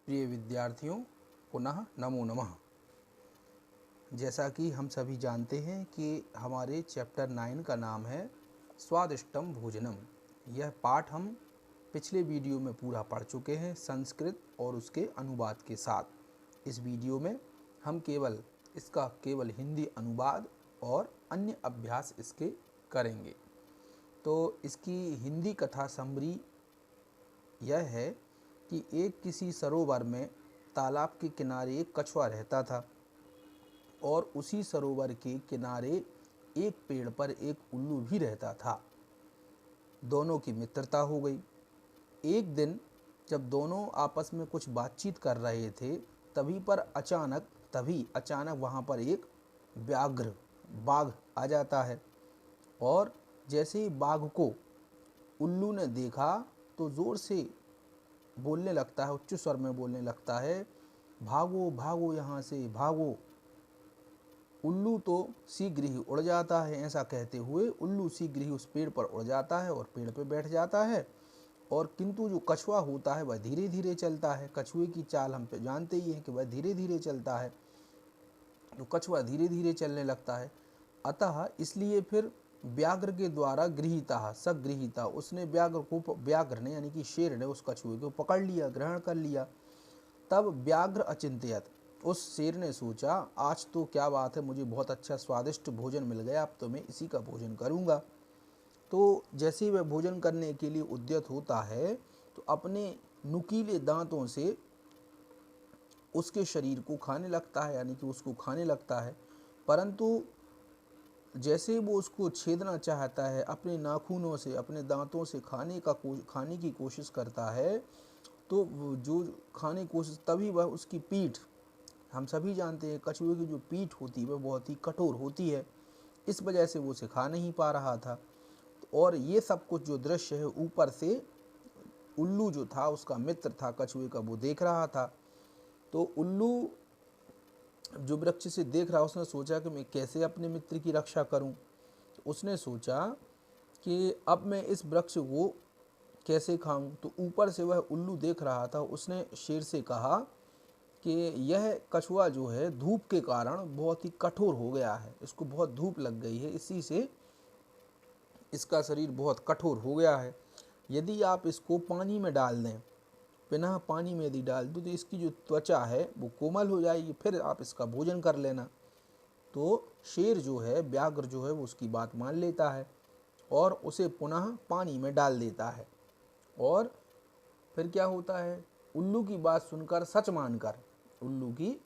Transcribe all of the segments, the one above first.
प्रिय विद्यार्थियों, पुनः नमो नमः। जैसा कि हम सभी जानते हैं कि हमारे चैप्टर 9 का नाम है स्वादिष्टम भोजनम। यह पाठ हम पिछले वीडियो में पूरा पढ़ चुके हैं संस्कृत और उसके अनुवाद के साथ। इस वीडियो में हम केवल हिंदी अनुवाद और अन्य अभ्यास इसके करेंगे। तो इसकी हिंदी कथा समरी यह है कि एक किसी सरोवर में तालाब के किनारे एक कछुआ रहता था और उसी सरोवर के किनारे एक पेड़ पर एक उल्लू भी रहता था। दोनों की मित्रता हो गई। एक दिन जब दोनों आपस में कुछ बातचीत कर रहे थे तभी अचानक वहाँ पर एक बाघ आ जाता है और जैसे ही बाघ को उल्लू ने देखा तो ज़ोर से बोलने लगता है, उच्च स्वर में बोलने लगता है, भागो भागो यहाँ से भागो। उल्लू तो शीघ्र ही उड़ जाता है। ऐसा कहते हुए उल्लू शीघ्र ही उस पेड़ पर उड़ जाता है और पेड़ पर बैठ जाता है। और किंतु जो कछुआ होता है वह धीरे धीरे चलता है। कछुए की चाल हम जानते ही हैं कि वह धीरे धीरे चलता है। तो कछुआ धीरे धीरे चलने लगता है। अतः इसलिए फिर व्याघ्र के द्वारा सगृहीता उसने व्याघ्र ने यानी कि शेर ने उस कछुए को पकड़ लिया, ग्रहण कर लिया। तब व्याघ्र अचिंत्यत, उस शेर ने सोचा आज तो क्या बात है, मुझे बहुत अच्छा स्वादिष्ट भोजन मिल गया, अब तो मैं इसी का भोजन करूंगा। तो जैसे ही वह भोजन करने के लिए उद्यत होता है तो अपने नुकीले दांतों से उसके शरीर को खाने लगता है, यानी कि उसको खाने लगता है। परंतु जैसे वो उसको छेदना चाहता है, अपने नाखूनों से, अपने दांतों से खाने की कोशिश करता है, तो जो खाने की कोशिश तभी वह उसकी पीठ, हम सभी जानते हैं कछुए की जो पीठ होती है वह बहुत ही कठोर होती है। इस वजह से वो उसे खा नहीं पा रहा था। और ये सब कुछ जो दृश्य है ऊपर से उल्लू जो था, उसका मित्र था कछुए का, वो देख रहा था। तो उल्लू जो वृक्ष से देख रहा, उसने सोचा कि मैं कैसे अपने मित्र की रक्षा करूं। तो उसने सोचा कि अब मैं इस वृक्ष को कैसे खाऊं। तो ऊपर से वह उल्लू देख रहा था। उसने शेर से कहा कि यह कछुआ जो है धूप के कारण बहुत ही कठोर हो गया है, इसको बहुत धूप लग गई है, इसी से इसका शरीर बहुत कठोर हो गया है। यदि आप इसको पानी में डाल दें, बिना पानी में यदि डाल दूँ तो इसकी जो त्वचा है वो कोमल हो जाएगी, फिर आप इसका भोजन कर लेना। तो शेर जो है, व्याघ्र जो है, वो उसकी बात मान लेता है और उसे पुनः पानी में डाल देता है। और फिर क्या होता है, उल्लू की बात सुनकर, उल्लू की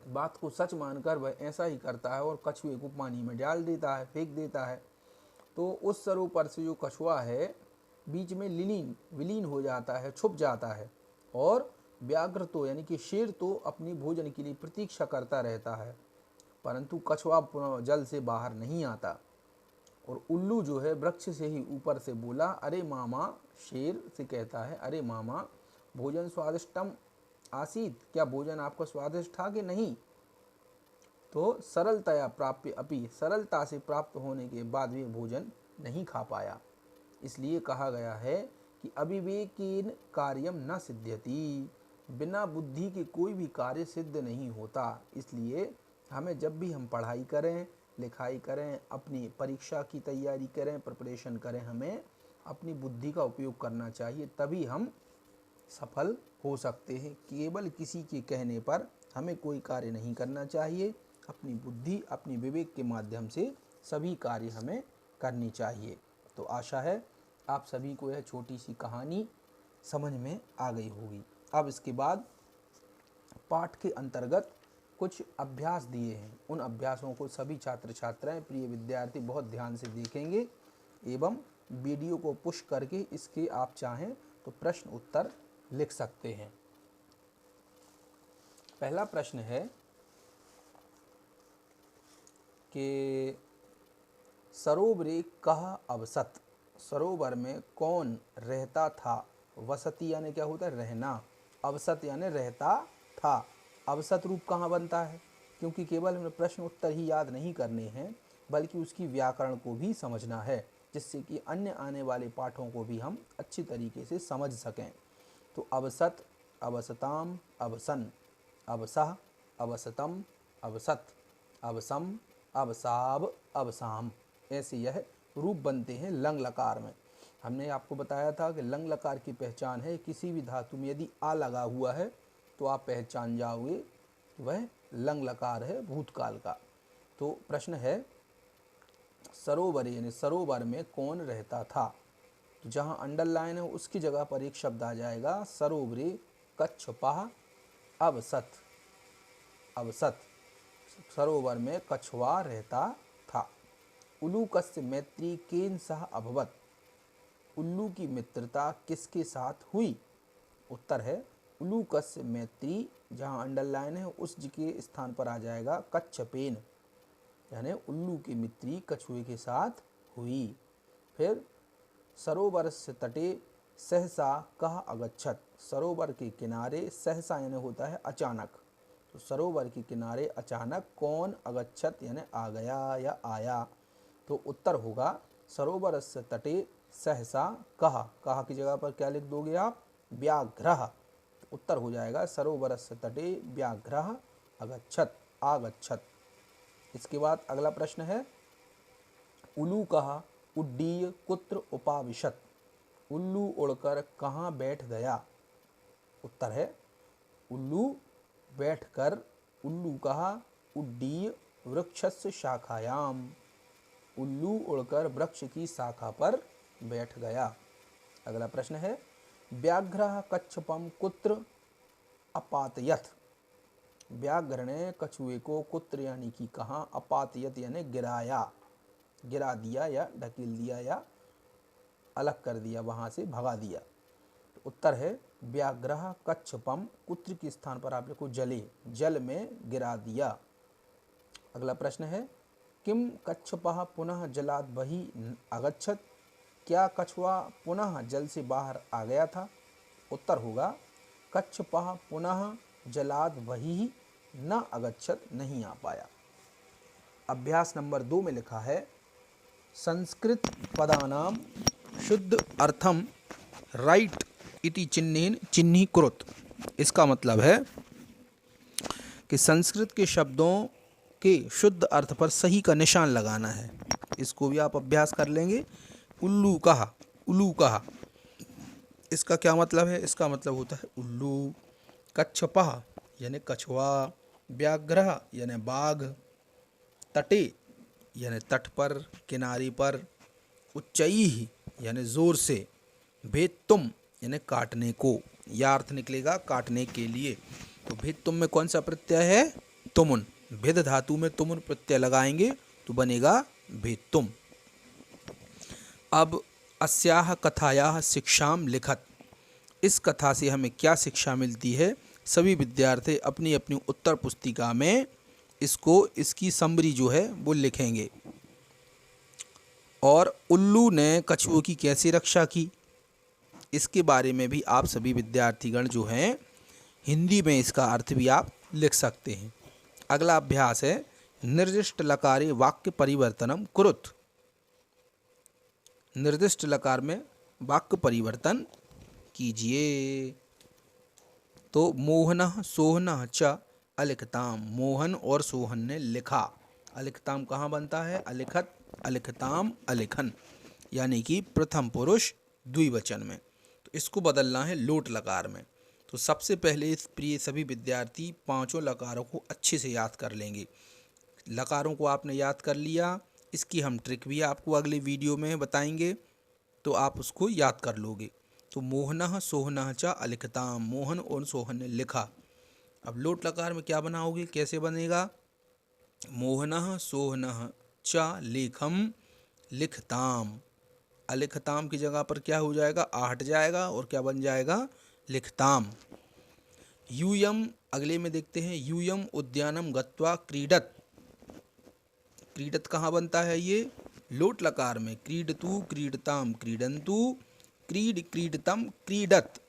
बात को सच मानकर वह ऐसा ही करता है और कछुए को पानी में डाल देता है, फेंक देता है। तो उस सरोवर से जो कछुआ है बीच में विलीन हो जाता है, छुप जाता है। और व्याघ्र तो यानी कि शेर तो अपनी भोजन के लिए प्रतीक्षा करता रहता है, परंतु कछुआ पुनः जल से बाहर नहीं आता। और उल्लू जो है वृक्ष से ही ऊपर से बोला, अरे मामा, शेर से कहता है, अरे मामा, भोजन स्वादिष्टम आसीत, क्या भोजन आपका स्वादिष्ट था कि नहीं। तो सरलता से प्राप्त होने के बाद भी भोजन नहीं खा पाया। इसलिए कहा गया है कि अविवेकेन कार्यम न सिद्ध्यति, बिना बुद्धि के कोई भी कार्य सिद्ध नहीं होता। इसलिए हमें जब भी हम पढ़ाई करें, लिखाई करें, अपनी परीक्षा की तैयारी करें, प्रिपरेशन करें, हमें अपनी बुद्धि का उपयोग करना चाहिए, तभी हम सफल हो सकते हैं। केवल किसी के कहने पर हमें कोई कार्य नहीं करना चाहिए। अपनी बुद्धि, अपनी विवेक के माध्यम से सभी कार्य हमें करनी चाहिए। तो आशा है आप सभी को यह छोटी सी कहानी समझ में आ गई होगी। अब इसके बाद पाठ के अंतर्गत कुछ अभ्यास दिए हैं। उन अभ्यासों को सभी छात्र छात्राएं, प्रिय विद्यार्थी बहुत ध्यान से देखेंगे एवं वीडियो को पुश करके इसके आप चाहें तो प्रश्न उत्तर लिख सकते हैं। पहला प्रश्न है कि सरोवरे कह अवसत, सरोवर में कौन रहता था। वसती यानी क्या होता है, रहना। अवसत यानी रहता था। अवसत रूप कहाँ बनता है, क्योंकि केवल हमें प्रश्न उत्तर ही याद नहीं करने हैं बल्कि उसकी व्याकरण को भी समझना है, जिससे कि अन्य आने वाले पाठों को भी हम अच्छी तरीके से समझ सकें। तो अवसत अवसताम, अवसन, अवसः, अवसतम, अवसत, अवसम, अवसाव, अवसाम। ऐसे यह रूप बनते हैं लंग लकार में। हमने आपको बताया था कि लंग लकार की पहचान है किसी भी धातु में यदि आ लगा हुआ है तो आप पहचान जाओगे कि वह लंग लकार है भूतकाल का। तो प्रश्न है सरोवर यानी सरोवर में कौन रहता था। तो जहाँ अंडरलाइन है उसकी जगह पर एक शब्द आ जाएगा सरोवरे कच्छपः अवसत। अवसत, सरोवर में कछुआ रहता था। उलूकस्य मैत्री केन सह अभवत। उल्लू की मित्रता किसके साथ हुई। उत्तर है उलूकस्य मैत्री, जहाँ अंडरलाइन है उस के स्थान पर आ जाएगा कच्छपेन, यानी उल्लू की मित्री कछुए के साथ हुई। फिर सरोवर से तटे सहसा कह अगच्छत। सरोवर के किनारे सहसा यानी होता है अचानक, तो सरोवर के किनारे अचानक कौन अगच्छत यानी आ गया या आया। तो उत्तर होगा सरोवर से तटे सहसा कह। कह की जगह पर क्या लिख दोगे आप, व्याघ्रः। उत्तर हो जाएगा सरोवर से तटे व्याघ्रः अगच्छत, आगच्छत। इसके बाद अगला प्रश्न है उल्लू कहा उड्डीय कुत्र उपाविशत। उल्लू उड़कर कहाँ बैठ गया। उत्तर है उल्लू बैठकर, उल्लू कहा उड्डीय वृक्षस्य शाखायाम। उल्लू उड़कर वृक्ष की शाखा पर बैठ गया। अगला प्रश्न है व्याघ्रः कच्छपम कुत्र अपातयत। व्याघ्र ने कछुए को कुत्र यानी कि कहाँ, अपातयत यानी गिराया, गिरा दिया या ढकेल दिया या अलग कर दिया, वहाँ से भगा दिया। तो उत्तर है व्याघ्रः कच्छपम, कुत्र के स्थान पर आप लिखो जले, जल में गिरा दिया। अगला प्रश्न है किम कच्छपः पुनः जलाद बहिः अगच्छत। क्या कछुआ पुनः जल से बाहर आ गया था। उत्तर होगा कच्छपः पुनः जलाद बहिः न अगच्छत, नहीं आ पाया। अभ्यास नंबर 2 में लिखा है संस्कृत पदानाम शुद्ध अर्थम राइट इति चिन्हेन चिन्हीकृत। इसका मतलब है कि संस्कृत के शब्दों के शुद्ध अर्थ पर सही का निशान लगाना है। इसको भी आप अभ्यास कर लेंगे। उल्लू कहा, उल्लू कहा, इसका क्या मतलब है। इसका मतलब होता है उल्लू। कच्छपः यानी कछुआ, व्याघ्रः यानी बाघ, तटे यानी तट पर, किनारे पर, उच्चैः यानी जोर से, भेत्तुम यानी काटने को, या अर्थ निकलेगा काटने के लिए। तो भेत्तुम में कौन सा प्रत्यय है, तुमुन। भेद धातु में तुमुन प्रत्यय लगाएंगे तो बनेगा भेत्तुम। अब अस्याह कथायाः शिक्षाम लिखत। इस कथा से हमें क्या शिक्षा मिलती है। सभी विद्यार्थी अपनी अपनी उत्तर पुस्तिका में इसकी समरी जो है वो लिखेंगे। और उल्लू ने कछुओं की कैसे रक्षा की, इसके बारे में भी आप सभी विद्यार्थीगण जो हैं हिंदी में इसका अर्थ भी आप लिख सकते हैं। अगला अभ्यास है निर्दिष्ट लकारे वाक्य परिवर्तनम कुरुत। निर्दिष्ट लकार में वाक्य परिवर्तन कीजिए। तो मोहनः सोहनः च अलिखताम। मोहन और सोहन ने लिखा। अलिखताम कहाँ बनता है, अलिखत, अलिखताम, अलिखन, यानी कि प्रथम पुरुष द्विवचन में। तो इसको बदलना है लोट लकार में। तो सबसे पहले प्रिय सभी विद्यार्थी पांचों लकारों को अच्छे से याद कर लेंगे। लकारों को आपने याद कर लिया, इसकी हम ट्रिक भी आपको अगले वीडियो में बताएंगे, तो आप उसको याद कर लोगे। तो मोहनः सोहनः च अलिखताम, मोहन और सोहन ने लिखा। अब लोट लकार में क्या बनाओगे, कैसे बनेगा, मोहनः सोहनः च लेखम लिखताम। अलिखताम की जगह पर क्या हो जाएगा, आ हट जाएगा और क्या बन जाएगा, लिखताम। यूयम अगले में देखते हैं, यूयम उद्यानम गत्वा क्रीडत। क्रीडत कहाँ बनता है, ये लोट लकार में। क्रीडतु क्रीडताम क्रीडन्तु, क्रीड क्रीडतम क्रीडत,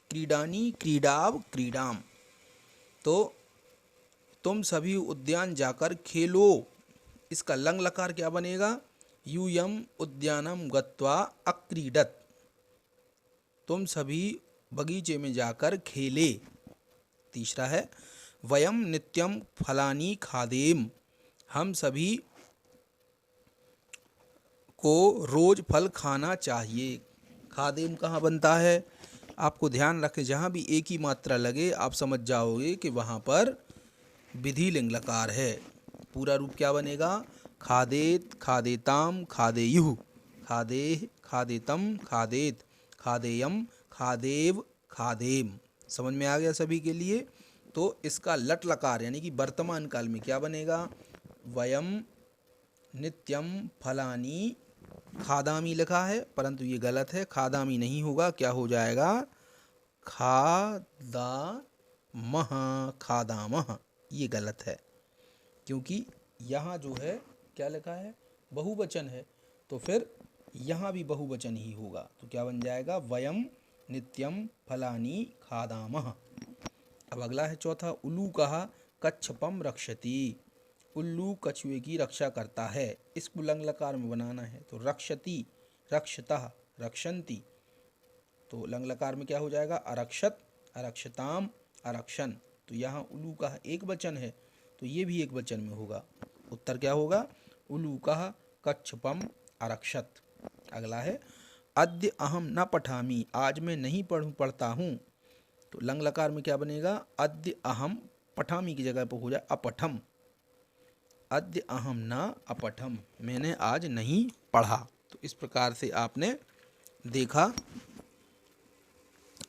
क्रीडानी क्रीडाव क्रीडाम। तो तुम सभी उद्यान जाकर खेलो। इसका लंग लकार क्या बनेगा, यूयम उद्यानम गत्वा अक्रीडत। तुम सभी बगीचे में जाकर खेले। तीसरा है वयम नित्यम फलानी खादेम, हम सभी को रोज फल खाना चाहिए। खादेम कहाँ बनता है? आपको ध्यान रखें, जहाँ भी एक ही मात्रा लगे आप समझ जाओगे कि वहाँ पर विधि लिंग लकार है। पूरा रूप क्या बनेगा? खादेत, खादेताम, खादेयुः, खादेह, खादेतम, खादेत, खादेयम, खादेव, खादेम। समझ में आ गया सभी के लिए? तो इसका लट लकार यानी कि वर्तमान काल में क्या बनेगा? वयम नित्यम फलानी खादामी लिखा है, परंतु ये गलत है, खादामी नहीं होगा, क्या हो जाएगा? खादामः, खादामः, ये गलत है, क्योंकि यहाँ जो है क्या लिखा है? बहुवचन है, तो फिर यहाँ भी बहुवचन ही होगा, तो क्या बन जाएगा? वयम नित्यम फलानी खादामः। अब अगला है चौथा, उल्लू कहा कच्छपम रक्षति, उल्लू कछुए की रक्षा करता है। इसको लंग लकार में बनाना है, तो रक्षति, रक्षतः, रक्षन्ति, तो लंग लकार में क्या हो जाएगा? अरक्षत, अरक्षताम, अरक्षन। तो यहाँ उल्लू का एक वचन है, तो ये भी एक वचन में होगा। उत्तर क्या होगा? उल्लू कहा कच्छपम अरक्षत। अगला है अद्य अहम न पठामि, आज मैं नहीं पढ़ता हूँ, तो लंग लकार में क्या बनेगा? अद्य अहम, पठामि की जगह पर हो जाए अपठम, अद्य अहम न अपठम, मैंने आज नहीं पढ़ा। तो इस प्रकार से आपने देखा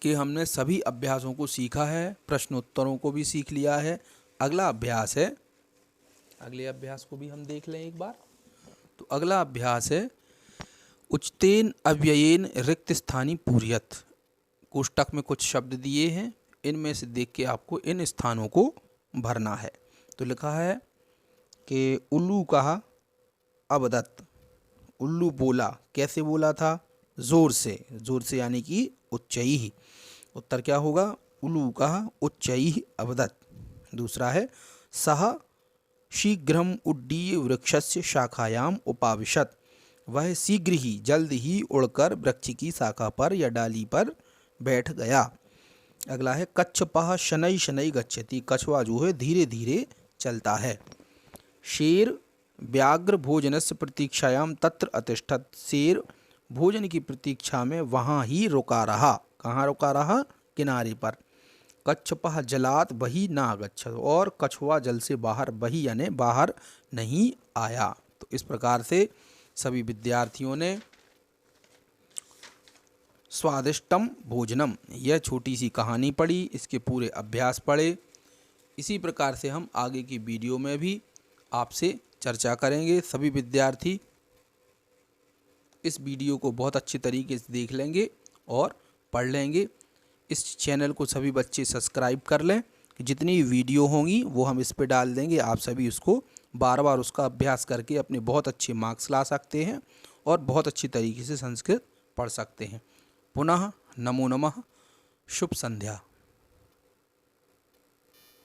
कि हमने सभी अभ्यासों को सीखा है, प्रश्नोत्तरों को भी सीख लिया है। अगला अभ्यास है, अगले अभ्यास को भी हम देख लें एक बार। तो अगला अभ्यास है उच्तेन अव्ययेन रिक्त स्थानी पूर्यत। कोष्टक में कुछ शब्द दिए हैं, इनमें से देख के आपको इन स्थानों को भरना है। तो लिखा है कि उल्लू कहा अवदत, उल्लू बोला, कैसे बोला था? जोर से, जोर से यानी कि उच्चैः। उत्तर क्या होगा? उल्लू कहा उच्चैः अवदत। दूसरा है सः शीघ्रम उड्डीय वृक्षस्य शाखायाम उपाविशत, वह शीघ्र ही, जल्द ही उड़कर वृक्ष की शाखा पर या डाली पर बैठ गया। अगला है कच्छपः शनैः शनैः गच्छति, कछुआ जो है धीरे धीरे चलता है। शेर व्याघ्र भोजनस्य प्रतीक्षायाम तत्र अतिष्ठत, शेर भोजन की प्रतीक्षा में वहाँ ही रुका रहा। कहाँ रुका रहा? किनारे पर। कच्छपः जलात बहि न आगच्छत, और कछुआ जल से बाहर, बहि यानी बाहर नहीं आया। तो इस प्रकार से सभी विद्यार्थियों ने स्वादिष्टम भोजनम, यह छोटी सी कहानी पढ़ी, इसके पूरे अभ्यास पढ़े। इसी प्रकार से हम आगे की वीडियो में भी आपसे चर्चा करेंगे। सभी विद्यार्थी इस वीडियो को बहुत अच्छी तरीके से देख लेंगे और पढ़ लेंगे। इस चैनल को सभी बच्चे सब्सक्राइब कर लें, जितनी वीडियो होंगी वो हम इस पे डाल देंगे। आप सभी उसको बार बार उसका अभ्यास करके अपने बहुत अच्छे मार्क्स ला सकते हैं और बहुत अच्छी तरीके से संस्कृत पढ़ सकते हैं। पुनः नमो नमः, शुभ संध्या।